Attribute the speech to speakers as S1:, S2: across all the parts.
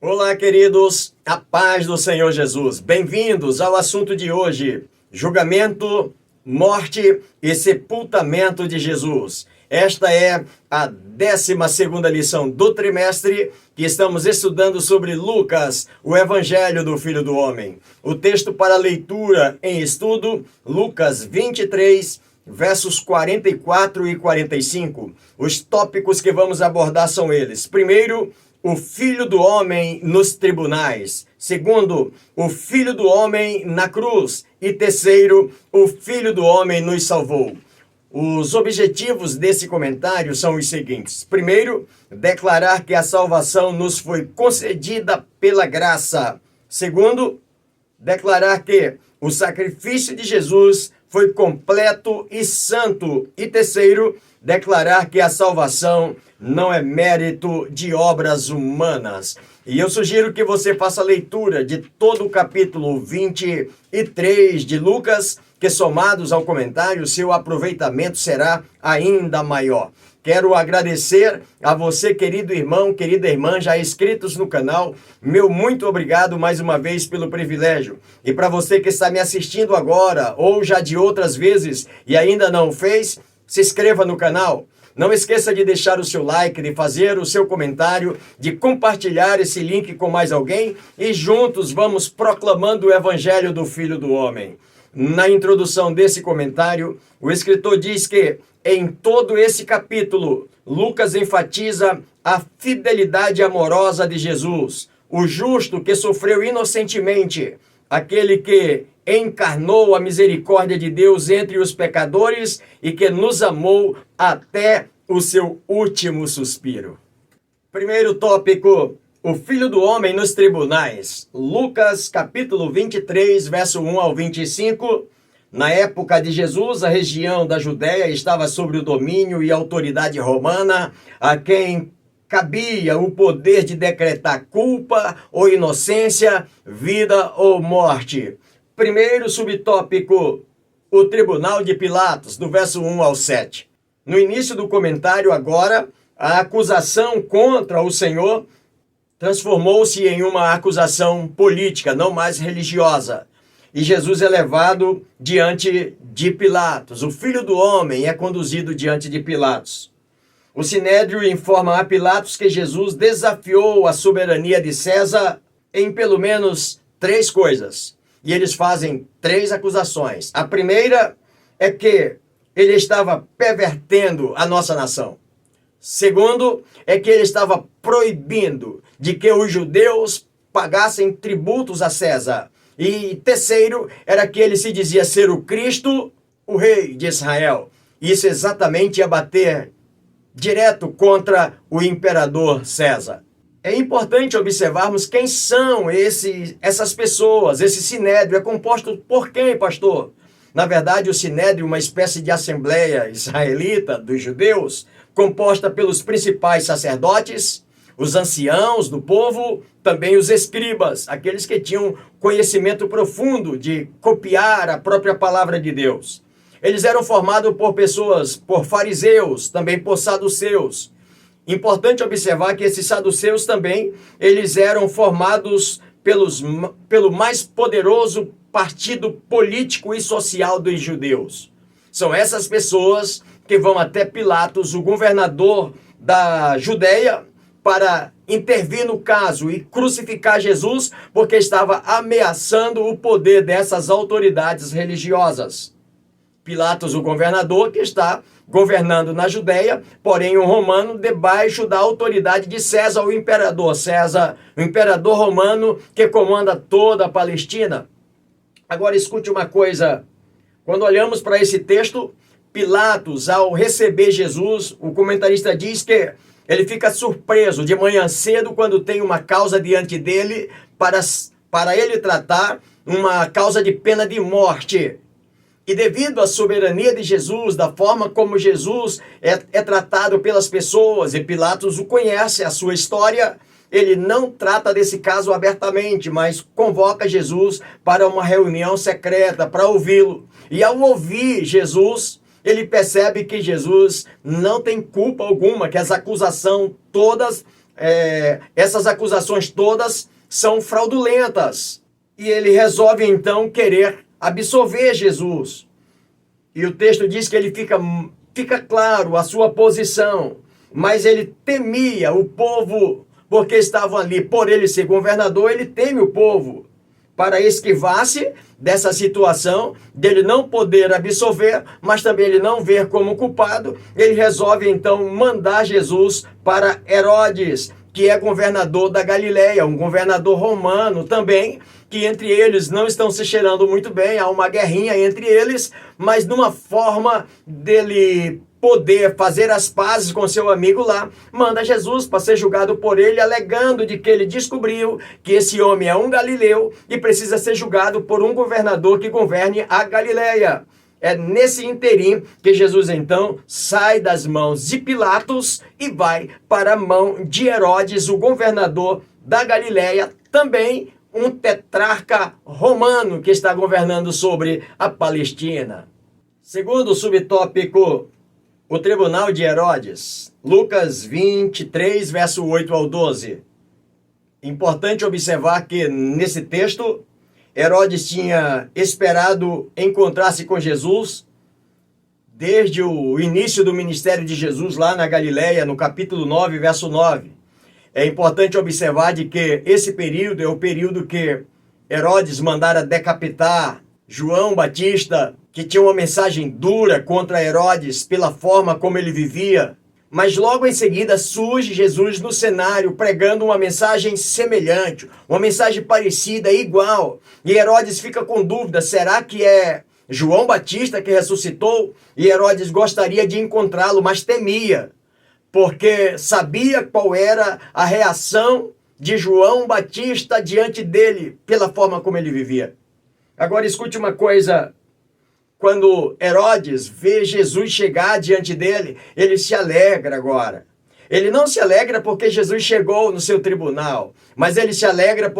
S1: Olá, queridos, a paz do Senhor Jesus. Bem-vindos ao assunto de hoje: julgamento, morte e sepultamento de Jesus. Esta é a 12ª lição do trimestre que estamos estudando sobre Lucas, o Evangelho do Filho do Homem. O texto para leitura em estudo, Lucas 23, versos 44 e 45. Os tópicos que vamos abordar são eles. Primeiro, o Filho do Homem nos tribunais. Segundo, o Filho do Homem na cruz. E terceiro, o Filho do Homem nos salvou. Os objetivos desse comentário são os seguintes. Primeiro, declarar que a salvação nos foi concedida pela graça. Segundo, declarar que o sacrifício de Jesus foi completo e santo. E terceiro, declarar que a salvação não é mérito de obras humanas. E eu sugiro que você faça a leitura de todo o capítulo 23 de Lucas, que somados ao comentário, seu aproveitamento será ainda maior. Quero agradecer a você, querido irmão, querida irmã, já inscritos no canal. Meu muito obrigado mais uma vez pelo privilégio. E para você que está me assistindo agora, ou já de outras vezes e ainda não fez, se inscreva no canal. Não esqueça de deixar o seu like, de fazer o seu comentário, de compartilhar esse link com mais alguém e juntos vamos proclamando o Evangelho do Filho do Homem. Na introdução desse comentário, o escritor diz que em todo esse capítulo, Lucas enfatiza a fidelidade amorosa de Jesus, o justo que sofreu inocentemente, aquele que encarnou a misericórdia de Deus entre os pecadores e que nos amou até o seu último suspiro. Primeiro tópico, o Filho do Homem nos tribunais. Lucas, capítulo 23, verso 1 ao 25. Na época de Jesus, a região da Judéia estava sob o domínio e autoridade romana, a quem cabia o poder de decretar culpa ou inocência, vida ou morte. Primeiro subtópico, o Tribunal de Pilatos, do verso 1 ao 7. No início do comentário agora, a acusação contra o Senhor transformou-se em uma acusação política, não mais religiosa. E Jesus é levado diante de Pilatos. O Filho do Homem é conduzido diante de Pilatos. O Sinédrio informa a Pilatos que Jesus desafiou a soberania de César em pelo menos 3 coisas. E eles fazem 3 acusações. A primeira é que ele estava pervertendo a nossa nação. Segundo, é que ele estava proibindo de que os judeus pagassem tributos a César. E terceiro, era que ele se dizia ser o Cristo, o rei de Israel. Isso exatamente ia bater direto contra o imperador César. É importante observarmos quem são essas pessoas. Esse sinédrio é composto por quem, pastor? Na verdade, o sinédrio é uma espécie de assembleia israelita dos judeus, composta pelos principais sacerdotes, os anciãos do povo, também os escribas, aqueles que tinham conhecimento profundo de copiar a própria palavra de Deus. Eles eram formados por pessoas, por fariseus, também por saduceus. Importante observar que esses saduceus também, eles eram formados pelo mais poderoso partido político e social dos judeus. São essas pessoas que vão até Pilatos, o governador da Judéia, para intervir no caso e crucificar Jesus, porque estava ameaçando o poder dessas autoridades religiosas. Pilatos, o governador, que está governando na Judéia, porém um romano debaixo da autoridade de César, o imperador. César, o imperador romano que comanda toda a Palestina. Agora escute uma coisa, quando olhamos para esse texto, Pilatos, ao receber Jesus, o comentarista diz que ele fica surpreso de manhã cedo quando tem uma causa diante dele para ele tratar uma causa de pena de morte. E devido à soberania de Jesus, da forma como Jesus é tratado pelas pessoas, e Pilatos o conhece, a sua história, ele não trata desse caso abertamente, mas convoca Jesus para uma reunião secreta, para ouvi-lo. E ao ouvir Jesus, ele percebe que Jesus não tem culpa alguma, que as acusações todas essas acusações todas são fraudulentas. E ele resolve então querer absolver Jesus. E o texto diz que ele fica claro a sua posição, mas ele temia o povo porque estavam ali. Por ele ser governador, ele teme o povo para esquivar-se dessa situação, dele não poder absolver, mas também ele não ver como culpado. Ele resolve então mandar Jesus para Herodes, que é governador da Galileia, um governador romano também, que entre eles não estão se cheirando muito bem, há uma guerrinha entre eles, mas numa forma dele poder fazer as pazes com seu amigo lá, manda Jesus para ser julgado por ele, alegando de que ele descobriu que esse homem é um galileu e precisa ser julgado por um governador que governe a Galileia. É nesse interim que Jesus então sai das mãos de Pilatos e vai para a mão de Herodes, o governador da Galileia, também um tetrarca romano que está governando sobre a Palestina. Segundo subtópico, o tribunal de Herodes, Lucas 23, verso 8 ao 12. Importante observar que nesse texto, Herodes tinha esperado encontrar-se com Jesus desde o início do ministério de Jesus lá na Galileia, no capítulo 9, verso 9. É importante observar de que esse período é o período que Herodes mandara decapitar João Batista, que tinha uma mensagem dura contra Herodes pela forma como ele vivia. Mas logo em seguida surge Jesus no cenário pregando uma mensagem semelhante, uma mensagem parecida, igual. E Herodes fica com dúvida, será que é João Batista que ressuscitou? E Herodes gostaria de encontrá-lo, mas temia, porque sabia qual era a reação de João Batista diante dele, pela forma como ele vivia. Agora escute uma coisa, quando Herodes vê Jesus chegar diante dele, ele se alegra agora. Ele não se alegra porque Jesus chegou no seu tribunal, mas ele se alegra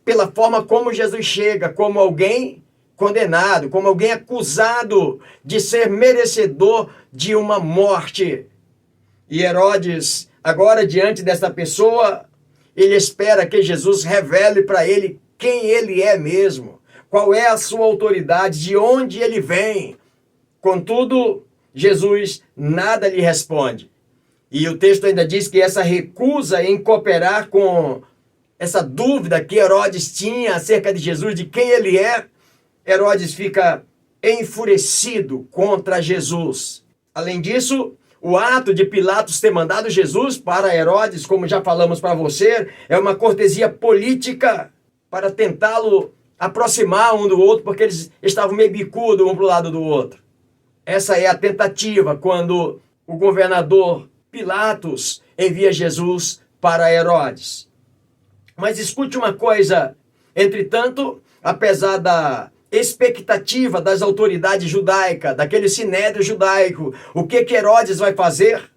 S1: pela forma como Jesus chega, como alguém condenado, como alguém acusado de ser merecedor de uma morte. E Herodes, agora diante dessa pessoa, ele espera que Jesus revele para ele quem ele é mesmo. Qual é a sua autoridade, de onde ele vem. Contudo, Jesus nada lhe responde. E o texto ainda diz que essa recusa em cooperar com essa dúvida que Herodes tinha acerca de Jesus, de quem ele é, Herodes fica enfurecido contra Jesus. Além disso, o ato de Pilatos ter mandado Jesus para Herodes, como já falamos para você, é uma cortesia política para tentá-lo aproximar um do outro, porque eles estavam meio bicudos um para o lado do outro. Essa é a tentativa quando o governador Pilatos envia Jesus para Herodes. Mas escute uma coisa, entretanto, apesar da expectativa das autoridades judaicas, daquele sinédrio judaico, o que Herodes vai fazer?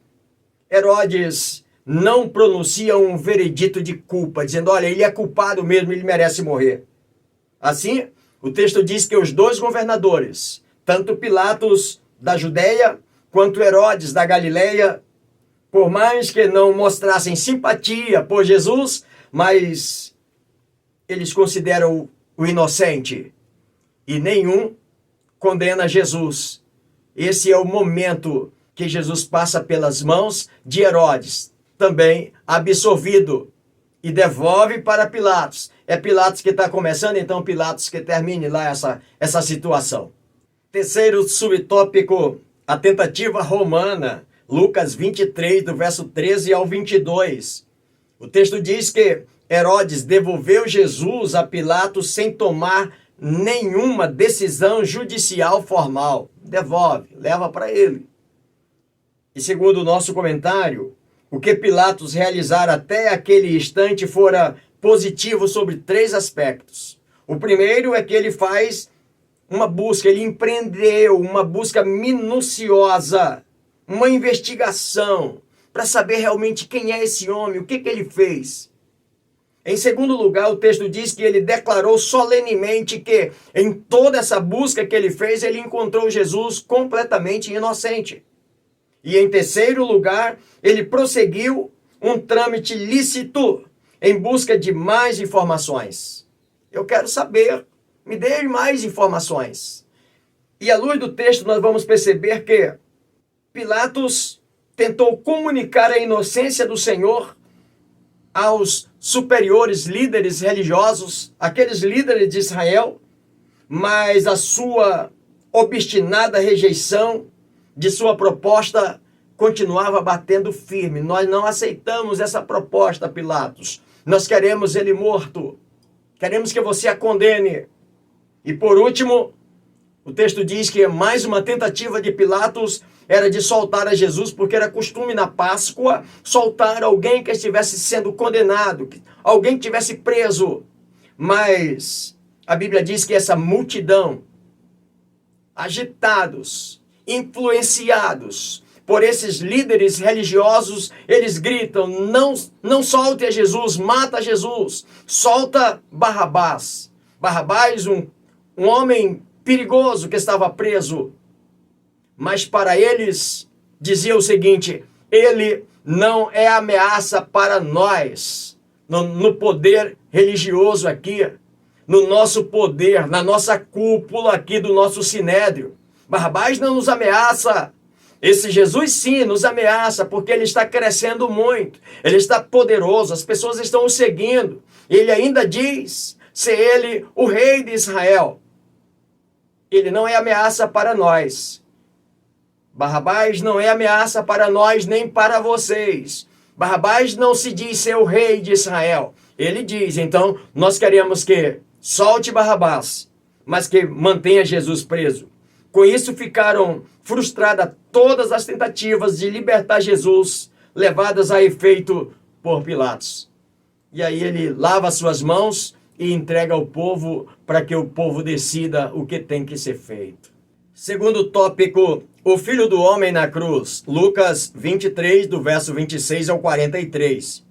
S1: Herodes não pronuncia um veredito de culpa, dizendo, olha, ele é culpado mesmo, ele merece morrer. Assim, o texto diz que os dois governadores, tanto Pilatos da Judeia, quanto Herodes da Galileia, por mais que não mostrassem simpatia por Jesus, mas eles consideram o inocente e nenhum condena Jesus. Esse é o momento que Jesus passa pelas mãos de Herodes, também absolvido, e devolve para Pilatos. É Pilatos que está começando, então Pilatos que termine lá essa situação. Terceiro subtópico, a tentativa romana, Lucas 23, do verso 13 ao 22. O texto diz que Herodes devolveu Jesus a Pilatos sem tomar nenhuma decisão judicial formal. Devolve, leva para ele. E segundo o nosso comentário, o que Pilatos realizara até aquele instante fora positivo sobre 3 aspectos. O primeiro é que ele faz uma busca, ele empreendeu uma busca minuciosa, uma investigação, para saber realmente quem é esse homem, o que ele fez. Em segundo lugar, o texto diz que ele declarou solenemente que em toda essa busca que ele fez, ele encontrou Jesus completamente inocente. E em terceiro lugar, ele prosseguiu um trâmite lícito em busca de mais informações. Eu quero saber, me dê mais informações. E à luz do texto nós vamos perceber que Pilatos tentou comunicar a inocência do Senhor aos superiores líderes religiosos, aqueles líderes de Israel, mas a sua obstinada rejeição de sua proposta continuava batendo firme. Nós não aceitamos essa proposta, Pilatos. Nós queremos ele morto. Queremos que você a condene. E por último, o texto diz que mais uma tentativa de Pilatos era de soltar a Jesus, porque era costume na Páscoa soltar alguém que estivesse sendo condenado, alguém que estivesse preso. Mas a Bíblia diz que essa multidão, agitados, influenciados por esses líderes religiosos, eles gritam: não solte a Jesus, mata Jesus, solta Barrabás. Barrabás, um homem perigoso que estava preso. Mas para eles, dizia o seguinte: ele não é ameaça para nós, no poder religioso aqui, no nosso poder, na nossa cúpula aqui do nosso sinédrio. Barrabás não nos ameaça. Esse Jesus sim nos ameaça, porque ele está crescendo muito, ele está poderoso, as pessoas estão o seguindo. Ele ainda diz ser ele o rei de Israel. Ele não é ameaça para nós. Barrabás não é ameaça para nós nem para vocês. Barrabás não se diz ser o rei de Israel. Ele diz, então, nós queremos que solte Barrabás, mas que mantenha Jesus preso. Com isso ficaram frustradas todas as tentativas de libertar Jesus, levadas a efeito por Pilatos. E aí ele lava suas mãos e entrega ao povo para que o povo decida o que tem que ser feito. Segundo tópico, o Filho do Homem na cruz, Lucas 23, do verso 26 ao 43.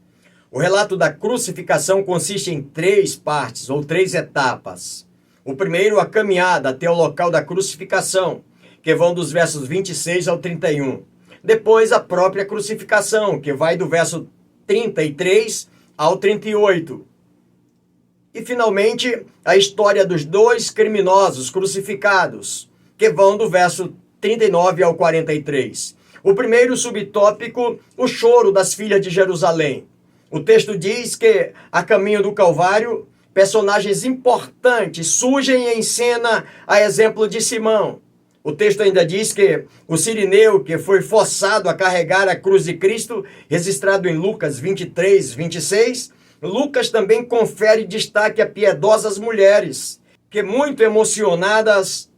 S1: O relato da crucificação consiste em 3 partes, ou 3 etapas. O primeiro, a caminhada até o local da crucificação, que vão dos versos 26 ao 31. Depois, a própria crucificação, que vai do verso 33 ao 38. E, finalmente, a história dos 2 criminosos crucificados, que vão do verso 39 ao 43. O primeiro subtópico, o choro das filhas de Jerusalém. O texto diz que, a caminho do Calvário, personagens importantes surgem em cena a exemplo de Simão. O texto ainda diz que o sirineu, que foi forçado a carregar a cruz de Cristo, registrado em Lucas 23, 26, Lucas também confere destaque a piedosas mulheres, que muito emocionadas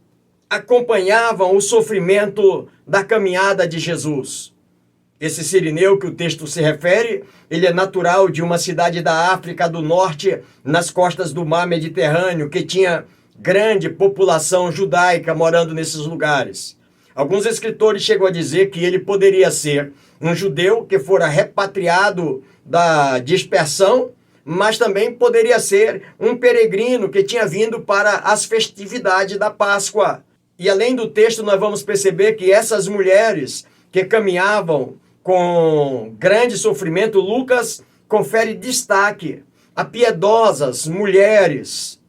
S1: acompanhavam o sofrimento da caminhada de Jesus. Esse sirineu que o texto se refere, ele é natural de uma cidade da África do Norte, nas costas do mar Mediterrâneo, que tinha grande população judaica morando nesses lugares. Alguns escritores chegam a dizer que ele poderia ser um judeu que fora repatriado da dispersão, mas também poderia ser um peregrino que tinha vindo para as festividades da Páscoa. E além do texto, nós vamos perceber que essas mulheres que caminhavam com grande sofrimento, Lucas confere destaque a piedosas mulheres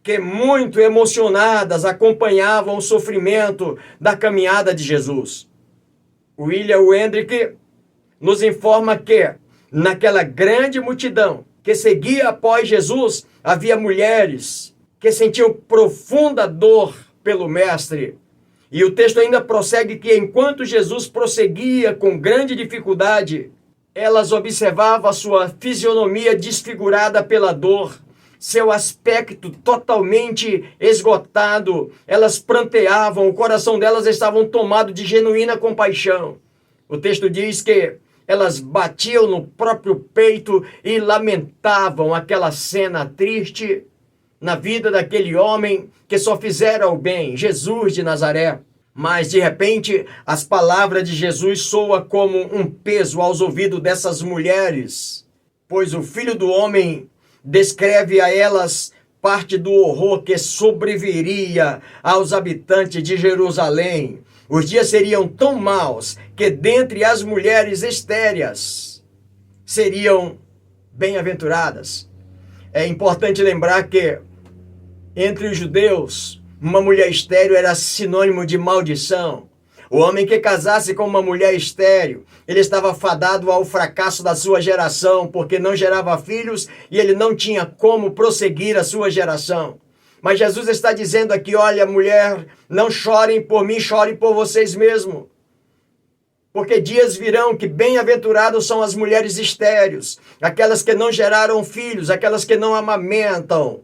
S1: que muito emocionadas acompanhavam o sofrimento da caminhada de Jesus. William Hendrick nos informa que naquela grande multidão que seguia após Jesus, havia mulheres que sentiam profunda dor pelo Mestre. E o texto ainda prossegue que enquanto Jesus prosseguia com grande dificuldade, elas observavam a sua fisionomia desfigurada pela dor, seu aspecto totalmente esgotado. Elas pranteavam, o coração delas estava tomado de genuína compaixão. O texto diz que elas batiam no próprio peito e lamentavam aquela cena triste na vida daquele homem que só fizera o bem, Jesus de Nazaré. Mas, de repente, as palavras de Jesus soam como um peso aos ouvidos dessas mulheres, pois o Filho do Homem descreve a elas parte do horror que sobreviria aos habitantes de Jerusalém. Os dias seriam tão maus que dentre as mulheres estéreas seriam bem-aventuradas. É importante lembrar que entre os judeus, uma mulher estéril era sinônimo de maldição. O homem que casasse com uma mulher estéril, ele estava fadado ao fracasso da sua geração, porque não gerava filhos e ele não tinha como prosseguir a sua geração. Mas Jesus está dizendo aqui, olha, mulher, não chorem por mim, chorem por vocês mesmos. Porque dias virão que bem-aventurados são as mulheres estéreis, aquelas que não geraram filhos, aquelas que não amamentam.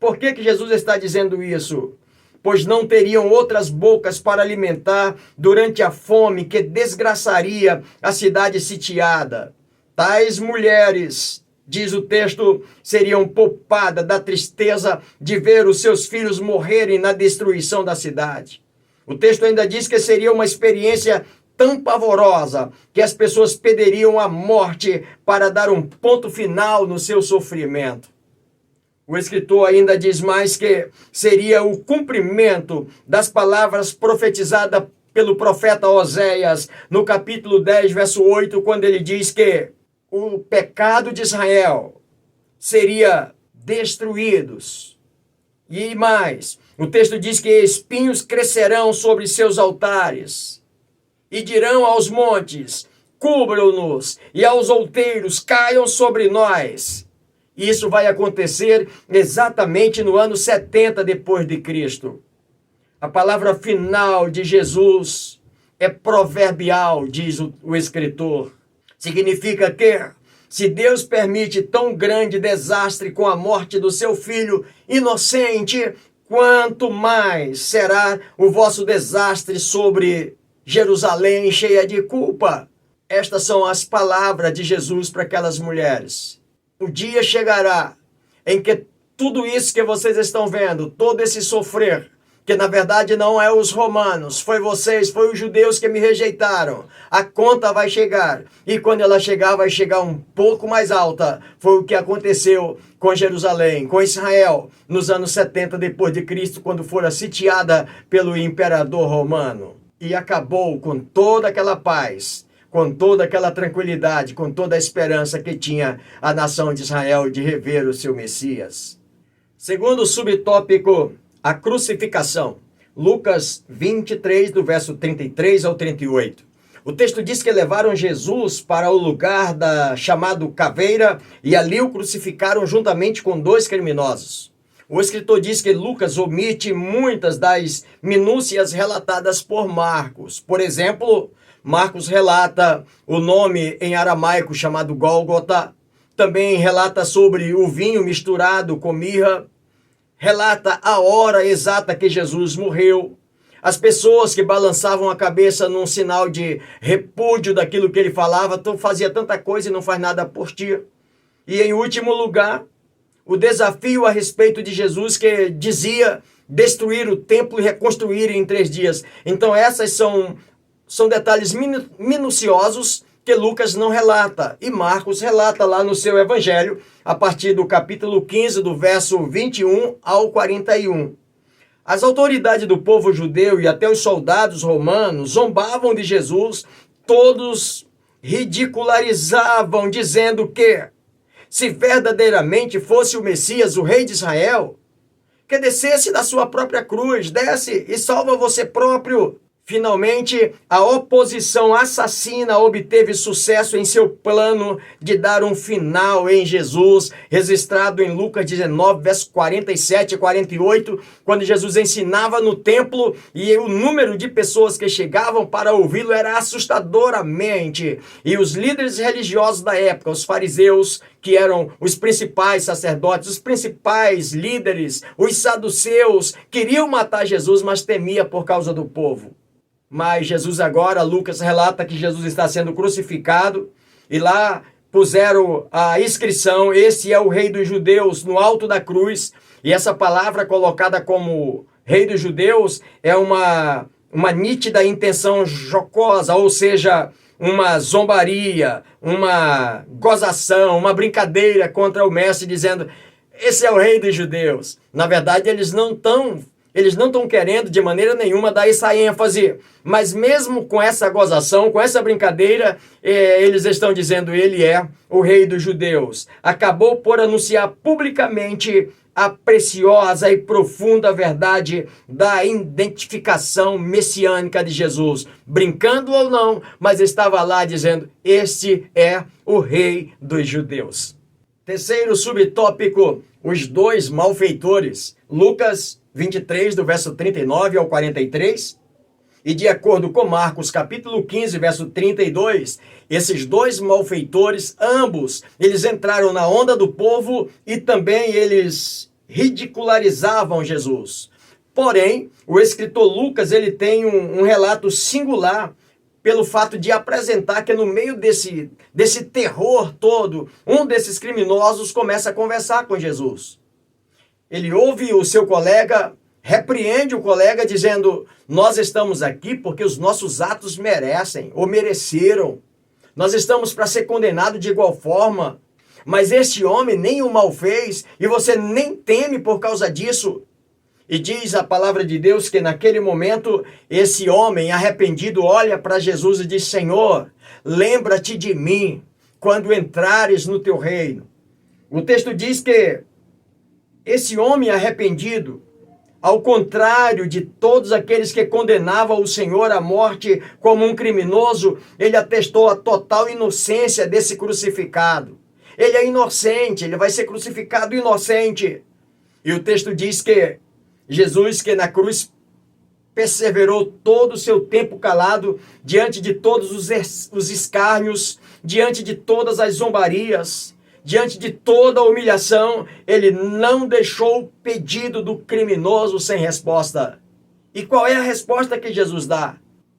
S1: Por que Jesus está dizendo isso? Pois não teriam outras bocas para alimentar durante a fome que desgraçaria a cidade sitiada. Tais mulheres, diz o texto, seriam poupadas da tristeza de ver os seus filhos morrerem na destruição da cidade. O texto ainda diz que seria uma experiência tão pavorosa que as pessoas pediriam a morte para dar um ponto final no seu sofrimento. O escritor ainda diz mais que seria o cumprimento das palavras profetizadas pelo profeta Oséias no capítulo 10, verso 8, quando ele diz que o pecado de Israel seria destruído. E mais, o texto diz que espinhos crescerão sobre seus altares e dirão aos montes, cubram-nos, e aos outeiros, caiam sobre nós. Isso vai acontecer exatamente no ano 70 depois de Cristo. A palavra final de Jesus é proverbial, diz o escritor. Significa que, se Deus permite tão grande desastre com a morte do seu filho inocente, quanto mais será o vosso desastre sobre Jerusalém cheia de culpa. Estas são as palavras de Jesus para aquelas mulheres. O dia chegará em que tudo isso que vocês estão vendo, todo esse sofrer, que na verdade não é os romanos, foi vocês, foi os judeus que me rejeitaram. A conta vai chegar, e quando ela chegar, vai chegar um pouco mais alta. Foi o que aconteceu com Jerusalém, com Israel, nos anos 70 depois de Cristo, quando fora sitiada pelo imperador romano. E acabou com toda aquela paz, com toda aquela tranquilidade, com toda a esperança que tinha a nação de Israel de rever o seu Messias. Segundo subtópico, a crucificação. Lucas 23, do verso 33 ao 38. O texto diz que levaram Jesus para o lugar chamado Caveira e ali o crucificaram juntamente com 2 criminosos. O escritor diz que Lucas omite muitas das minúcias relatadas por Marcos. Por exemplo, Marcos relata o nome em aramaico chamado Gólgota, também relata sobre o vinho misturado com mirra, relata a hora exata que Jesus morreu, as pessoas que balançavam a cabeça num sinal de repúdio daquilo que ele falava, fazia tanta coisa e não faz nada por ti. E em último lugar, o desafio a respeito de Jesus que dizia destruir o templo e reconstruir em 3 dias. Então essas são detalhes minuciosos que Lucas não relata. E Marcos relata lá no seu evangelho, a partir do capítulo 15, do verso 21 ao 41. As autoridades do povo judeu e até os soldados romanos zombavam de Jesus, todos ridicularizavam, dizendo que, se verdadeiramente fosse o Messias, o rei de Israel, que descesse da sua própria cruz, desce e salva você próprio. Finalmente, a oposição assassina obteve sucesso em seu plano de dar um final em Jesus, registrado em Lucas 19, versos 47 e 48, quando Jesus ensinava no templo e o número de pessoas que chegavam para ouvi-lo era assustadoramente. E os líderes religiosos da época, os fariseus, que eram os principais sacerdotes, os principais líderes, os saduceus, queriam matar Jesus, mas temia por causa do povo. Mas Jesus agora, Lucas relata que Jesus está sendo crucificado e lá puseram a inscrição, esse é o rei dos judeus, no alto da cruz. E essa palavra colocada como rei dos judeus é uma nítida intenção jocosa, ou seja, uma zombaria, uma gozação, uma brincadeira contra o mestre, dizendo, esse é o rei dos judeus. Na verdade, eles não estão Eles não estão querendo de maneira nenhuma dar essa ênfase, mas mesmo com essa gozação, com essa brincadeira, eles estão dizendo: ele é o rei dos judeus. Acabou por anunciar publicamente a preciosa e profunda verdade da identificação messiânica de Jesus. Brincando ou não, mas estava lá dizendo: este é o rei dos judeus. Terceiro subtópico, os dois malfeitores. Lucas 23, do verso 39 ao 43. E de acordo com Marcos, capítulo 15, verso 32, esses dois malfeitores, ambos, eles entraram na onda do povo e também eles ridicularizavam Jesus. Porém, o escritor Lucas, ele tem um relato singular pelo fato de apresentar que no meio desse terror todo, um desses criminosos começa a conversar com Jesus. Ele ouve o seu colega, repreende o colega dizendo: nós estamos aqui porque os nossos atos merecem ou mereceram. Nós estamos para ser condenados de igual forma. Mas este homem nem o mal fez e você nem teme por causa disso. E diz a palavra de Deus que naquele momento esse homem arrependido olha para Jesus e diz: Senhor, lembra-te de mim quando entrares no teu reino. O texto diz que esse homem arrependido, ao contrário de todos aqueles que condenavam o Senhor à morte como um criminoso, ele atestou a total inocência desse crucificado. Ele é inocente, ele vai ser crucificado inocente. E o texto diz que Jesus, que na cruz perseverou todo o seu tempo calado, diante de todos os escárnios, diante de todas as zombarias, diante de toda a humilhação, ele não deixou o pedido do criminoso sem resposta. E qual é a resposta que Jesus dá?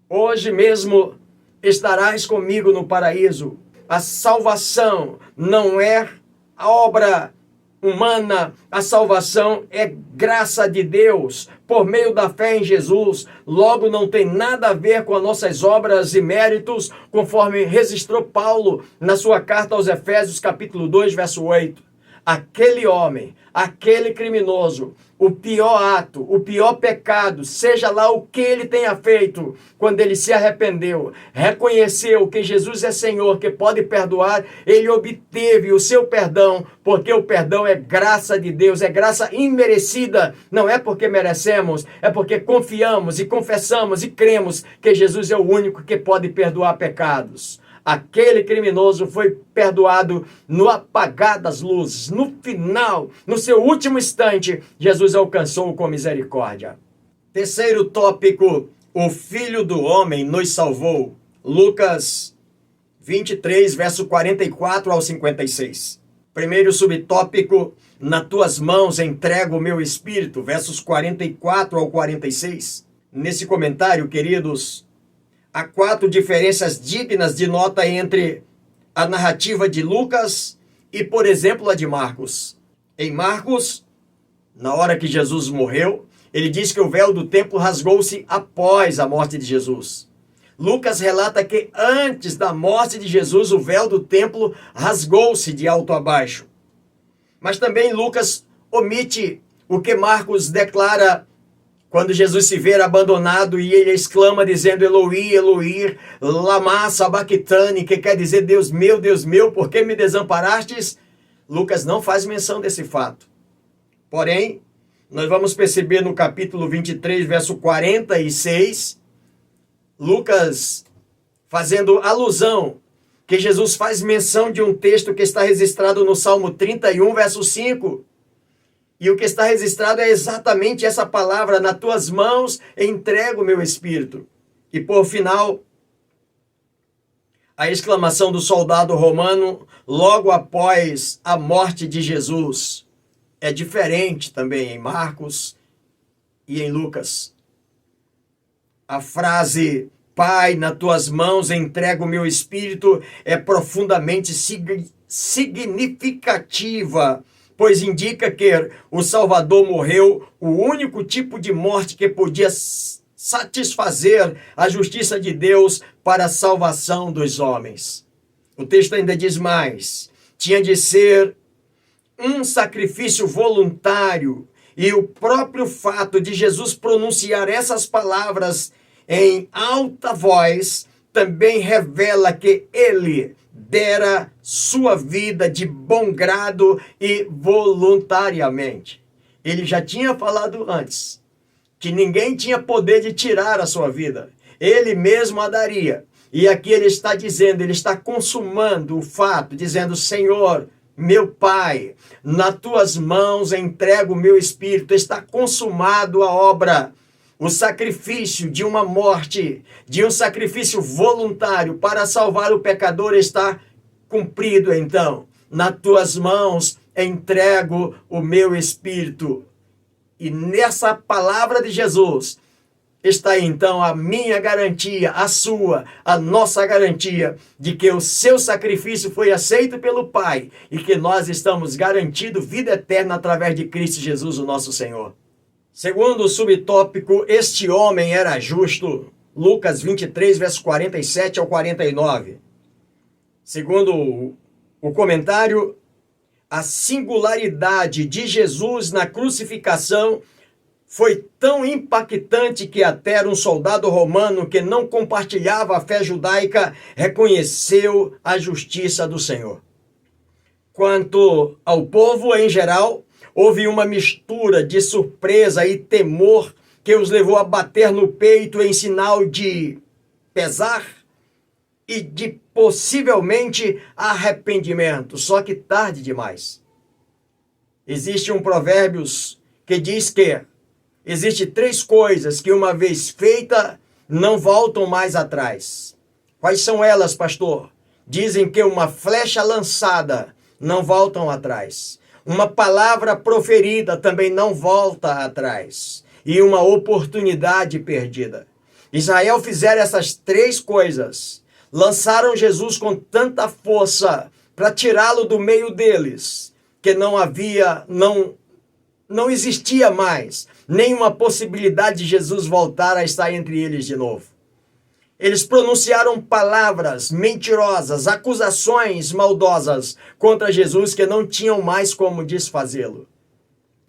S1: Hoje mesmo estarás comigo no paraíso. A salvação não é a obra humana, a salvação é graça de Deus, por meio da fé em Jesus. Logo, não tem nada a ver com as nossas obras e méritos, conforme registrou Paulo na sua carta aos Efésios, capítulo 2, verso 8. Aquele homem, aquele criminoso, o pior ato, o pior pecado, seja lá o que ele tenha feito, quando ele se arrependeu, reconheceu que Jesus é Senhor, que pode perdoar, ele obteve o seu perdão, porque o perdão é graça de Deus, é graça imerecida, não é porque merecemos, é porque confiamos e confessamos e cremos que Jesus é o único que pode perdoar pecados. Aquele criminoso foi perdoado no apagar das luzes. No final, no seu último instante, Jesus alcançou com misericórdia. Terceiro tópico, o Filho do Homem nos salvou. Lucas 23, verso 44 ao 56. Primeiro subtópico, nas tuas mãos entrego o meu espírito, versos 44 ao 46. Nesse comentário, queridos, há 4 diferenças dignas de nota entre a narrativa de Lucas e, por exemplo, a de Marcos. Em Marcos, na hora que Jesus morreu, ele diz que o véu do templo rasgou-se após a morte de Jesus. Lucas relata que antes da morte de Jesus, o véu do templo rasgou-se de alto a baixo. Mas também Lucas omite o que Marcos declara quando Jesus se vê abandonado e ele exclama dizendo: Eloi, Eloi, lama sabachthani, que quer dizer Deus, meu, por que me desamparastes? Lucas não faz menção desse fato. Porém, nós vamos perceber no capítulo 23, verso 46, Lucas fazendo alusão que Jesus faz menção de um texto que está registrado no Salmo 31, verso 5. E o que está registrado é exatamente essa palavra: nas tuas mãos entrego o meu espírito. E por final, a exclamação do soldado romano logo após a morte de Jesus. É diferente também em Marcos e em Lucas. A frase Pai, nas tuas mãos entrego o meu espírito é profundamente significativa, pois indica que o Salvador morreu o único tipo de morte que podia satisfazer a justiça de Deus para a salvação dos homens. O texto ainda diz mais: tinha de ser um sacrifício voluntário E o próprio fato de Jesus pronunciar essas palavras em alta voz também revela que ele dera sua vida de bom grado e voluntariamente. Ele já tinha falado antes que ninguém tinha poder de tirar a sua vida. Ele mesmo a daria. E aqui ele está dizendo, ele está consumando o fato, dizendo: Senhor, meu Pai, nas tuas mãos entrego o meu espírito. Está consumado a obra. O sacrifício de uma morte, de um sacrifício voluntário para salvar o pecador está cumprido. Então, nas tuas mãos entrego o meu espírito. E nessa palavra de Jesus está então a minha garantia, a sua, a nossa garantia de que o seu sacrifício foi aceito pelo Pai e que nós estamos garantidos vida eterna através de Cristo Jesus, o nosso Senhor. Segundo o subtópico, este homem era justo, Lucas 23, verso 47 ao 49. Segundo o comentário, a singularidade de Jesus na crucificação foi tão impactante que até um soldado romano que não compartilhava a fé judaica reconheceu a justiça do Senhor. Quanto ao povo em geral, houve uma mistura de surpresa e temor que os levou a bater no peito em sinal de pesar e de possivelmente arrependimento, só que tarde demais. Existe um Provérbios que diz que existe 3 coisas que uma vez feita não voltam mais atrás. Quais são elas, pastor? Dizem que uma flecha lançada não voltam atrás. Uma palavra proferida também não volta atrás. E uma oportunidade perdida. Israel fizeram essas 3 coisas. Lançaram Jesus com tanta força para tirá-lo do meio deles, que não existia mais nenhuma possibilidade de Jesus voltar a estar entre eles de novo. Eles pronunciaram palavras mentirosas, acusações maldosas contra Jesus que não tinham mais como desfazê-lo.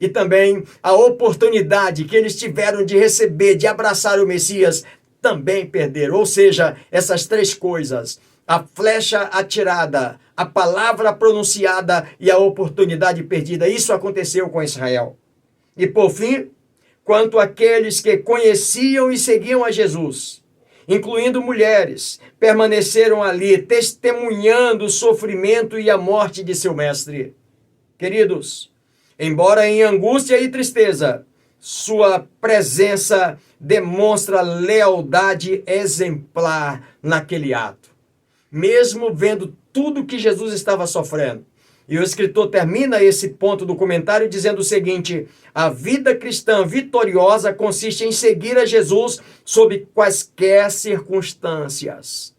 S1: E também a oportunidade que eles tiveram de receber, de abraçar o Messias, também perderam. Ou seja, essas 3 coisas: a flecha atirada, a palavra pronunciada e a oportunidade perdida. Isso aconteceu com Israel. E por fim, quanto àqueles que conheciam e seguiam a Jesus, incluindo mulheres, permaneceram ali, testemunhando o sofrimento e a morte de seu mestre. Queridos, embora em angústia e tristeza, sua presença demonstra lealdade exemplar naquele ato. Mesmo vendo tudo que Jesus estava sofrendo. E o escritor termina esse ponto do comentário dizendo o seguinte: a vida cristã vitoriosa consiste em seguir a Jesus sob quaisquer circunstâncias.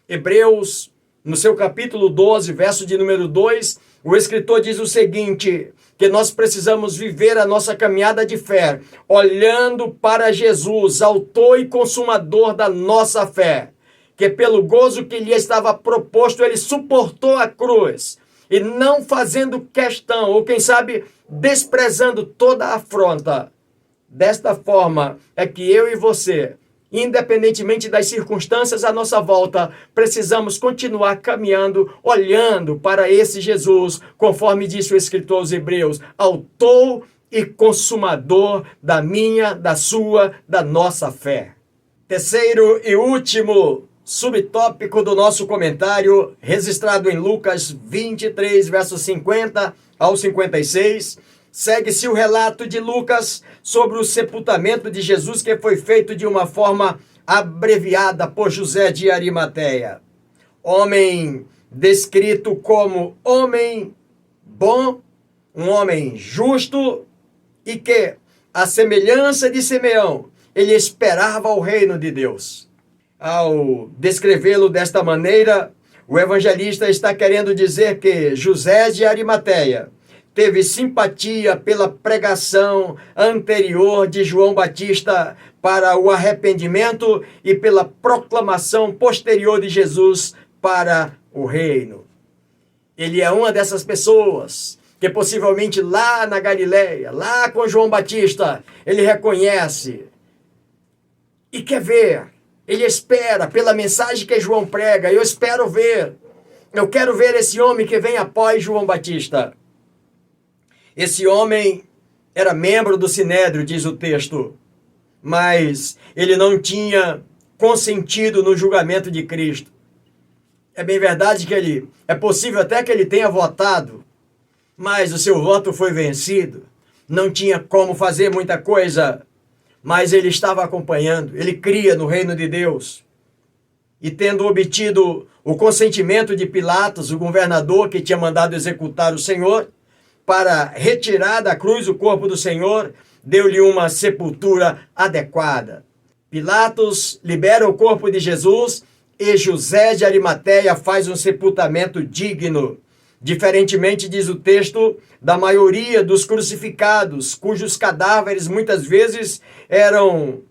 S1: Hebreus, no seu capítulo 12, verso de número 2, o escritor diz o seguinte: que nós precisamos viver a nossa caminhada de fé, olhando para Jesus, autor e consumador da nossa fé, que pelo gozo que lhe estava proposto, ele suportou a cruz, e não fazendo questão, ou quem sabe, desprezando toda a afronta. Desta forma é que eu e você, independentemente das circunstâncias à nossa volta, precisamos continuar caminhando, olhando para esse Jesus, conforme disse o escritor aos Hebreus, autor e consumador da minha, da sua, da nossa fé. Terceiro e último subtópico do nosso comentário, registrado em Lucas 23, versos 50 ao 56, segue-se o relato de Lucas sobre o sepultamento de Jesus, que foi feito de uma forma abreviada por José de Arimateia. Homem descrito como homem bom, um homem justo, e que, à semelhança de Simeão, ele esperava o reino de Deus. Ao descrevê-lo desta maneira, o evangelista está querendo dizer que José de Arimateia teve simpatia pela pregação anterior de João Batista para o arrependimento e pela proclamação posterior de Jesus para o reino. Ele é uma dessas pessoas que possivelmente lá na Galileia, lá com João Batista, ele reconhece e quer ver. Ele espera pela mensagem que João prega. Eu espero ver. Eu quero ver esse homem que vem após João Batista. Esse homem era membro do Sinédrio, diz o texto, mas ele não tinha consentido no julgamento de Cristo. É bem verdade que é possível até que ele tenha votado, mas o seu voto foi vencido. Não tinha como fazer muita coisa, mas ele estava acompanhando, ele cria no reino de Deus. E tendo obtido o consentimento de Pilatos, o governador que tinha mandado executar o Senhor, para retirar da cruz o corpo do Senhor, deu-lhe uma sepultura adequada. Pilatos libera o corpo de Jesus e José de Arimateia faz um sepultamento digno. Diferentemente, diz o texto, da maioria dos crucificados, cujos cadáveres muitas vezes eram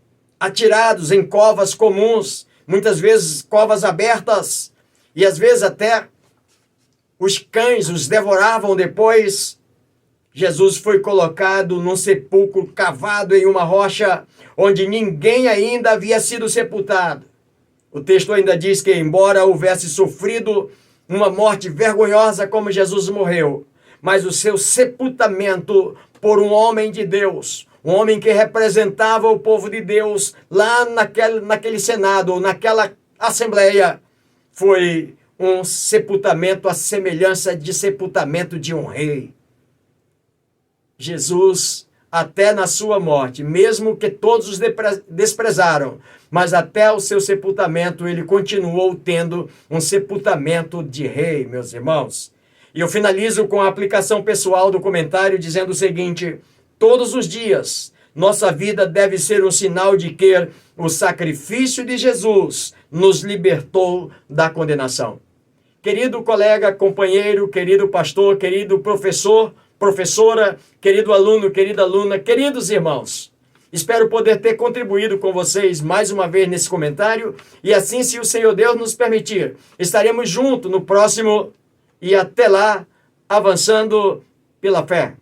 S1: atirados em covas comuns, muitas vezes covas abertas, e às vezes até os cães os devoravam depois. Jesus foi colocado num sepulcro cavado em uma rocha, onde ninguém ainda havia sido sepultado. O texto ainda diz que, embora houvesse sofrido uma morte vergonhosa como Jesus morreu, mas o seu sepultamento por um homem de Deus, um homem que representava o povo de Deus lá naquele Senado, ou naquela Assembleia, foi um sepultamento à semelhança de sepultamento de um rei. Jesus, até na sua morte, mesmo que todos os desprezaram, mas até o seu sepultamento, ele continuou tendo um sepultamento de rei, meus irmãos. E eu finalizo com a aplicação pessoal do comentário dizendo o seguinte: todos os dias, nossa vida deve ser um sinal de que o sacrifício de Jesus nos libertou da condenação. Querido colega, companheiro, querido pastor, querido professor, professora, querido aluno, querida aluna, queridos irmãos, espero poder ter contribuído com vocês mais uma vez nesse comentário, e assim, se o Senhor Deus nos permitir, estaremos juntos no próximo, e até lá, avançando pela fé.